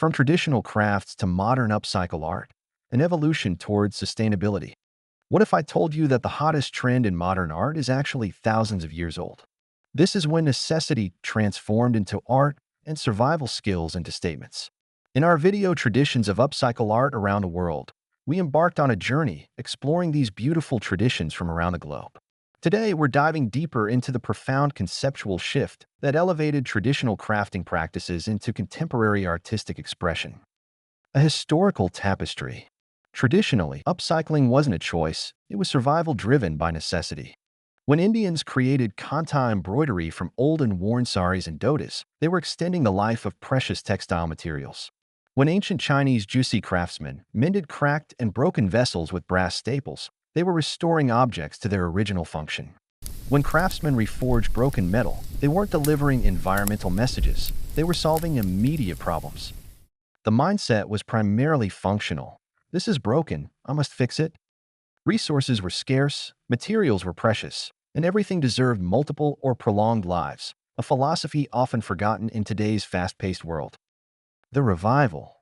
From traditional crafts to modern upcycle art, an evolution towards sustainability. What if I told you that the hottest trend in modern art is actually thousands of years old? This is when necessity transformed into art and survival skills into statements. In our video Traditions of Upcycle Art Around the World, we embarked on a journey exploring these beautiful traditions from around the globe. Today, we're diving deeper into the profound conceptual shift that elevated traditional crafting practices into contemporary artistic expression. A historical tapestry. Traditionally, upcycling wasn't a choice, it was survival driven by necessity. When Indians created kanta embroidery from old and worn saris and dhotis, they were extending the life of precious textile materials. When ancient Chinese juicy craftsmen mended cracked and broken vessels with brass staples, they were restoring objects to their original function. When craftsmen reforged broken metal, they weren't delivering environmental messages, they were solving immediate problems. The mindset was primarily functional. This is broken, I must fix it. Resources were scarce, materials were precious, and everything deserved multiple or prolonged lives, a philosophy often forgotten in today's fast-paced world. The revival.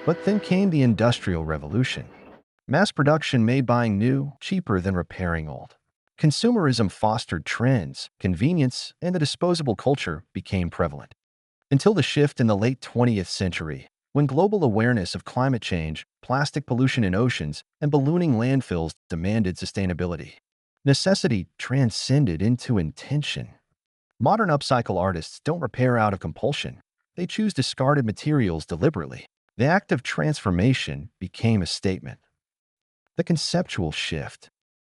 But then came the Industrial Revolution. Mass production made buying new cheaper than repairing old. Consumerism fostered trends, convenience, and the disposable culture became prevalent. Until the shift in the late 20th century, when global awareness of climate change, plastic pollution in oceans, and ballooning landfills demanded sustainability. Necessity transcended into intention. Modern upcycle artists don't repair out of compulsion. They choose discarded materials deliberately. The act of transformation became a statement. The conceptual shift.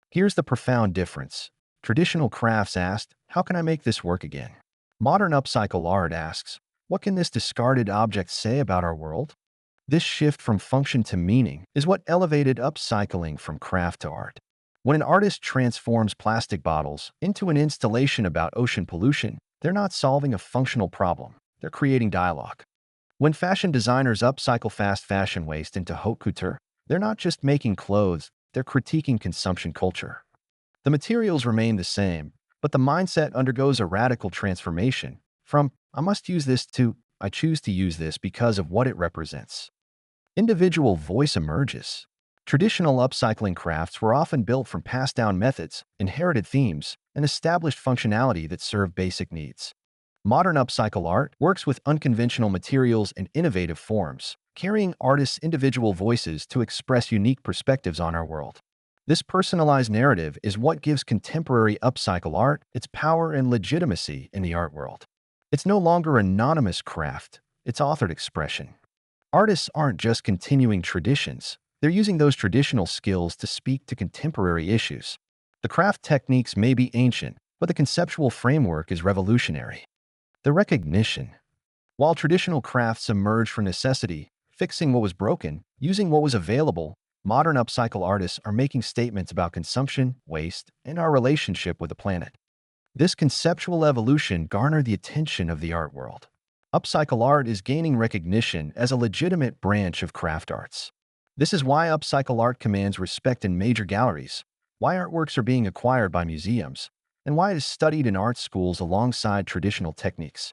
Here's the profound difference. Traditional crafts asked, how can I make this work again? Modern upcycle art asks, what can this discarded object say about our world? This shift from function to meaning is what elevated upcycling from craft to art. When an artist transforms plastic bottles into an installation about ocean pollution, they're not solving a functional problem, they're creating dialogue. When fashion designers upcycle fast fashion waste into haute couture, they're not just making clothes, they're critiquing consumption culture. The materials remain the same, but the mindset undergoes a radical transformation from, I must use this to, I choose to use this because of what it represents. Individual voice emerges. Traditional upcycling crafts were often built from passed-down methods, inherited themes, and established functionality that serve basic needs. Modern upcycle art works with unconventional materials and innovative forms, carrying artists' individual voices to express unique perspectives on our world. This personalized narrative is what gives contemporary upcycle art its power and legitimacy in the art world. It's no longer anonymous craft, it's authored expression. Artists aren't just continuing traditions, they're using those traditional skills to speak to contemporary issues. The craft techniques may be ancient, but the conceptual framework is revolutionary. The recognition. While traditional crafts emerged from necessity, fixing what was broken, using what was available, modern upcycle artists are making statements about consumption, waste, and our relationship with the planet. This conceptual evolution garnered the attention of the art world. Upcycle art is gaining recognition as a legitimate branch of craft arts. This is why upcycle art commands respect in major galleries, why artworks are being acquired by museums, and why it is studied in art schools alongside traditional techniques.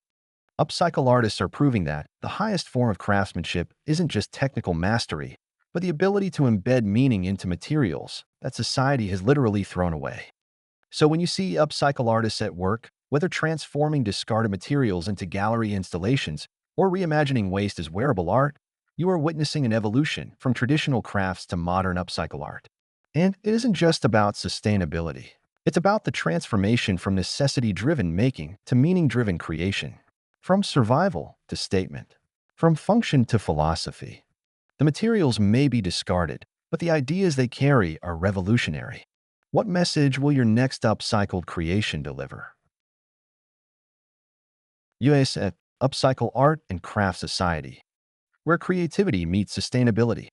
Upcycle artists are proving that the highest form of craftsmanship isn't just technical mastery, but the ability to embed meaning into materials that society has literally thrown away. So when you see upcycle artists at work, whether transforming discarded materials into gallery installations or reimagining waste as wearable art, you are witnessing an evolution from traditional crafts to modern upcycle art. And it isn't just about sustainability. It's about the transformation from necessity-driven making to meaning-driven creation. From survival to statement. From function to philosophy. The materials may be discarded, but the ideas they carry are revolutionary. What message will your next upcycled creation deliver? UAACS, Upcycle Art and Craft Society, where creativity meets sustainability.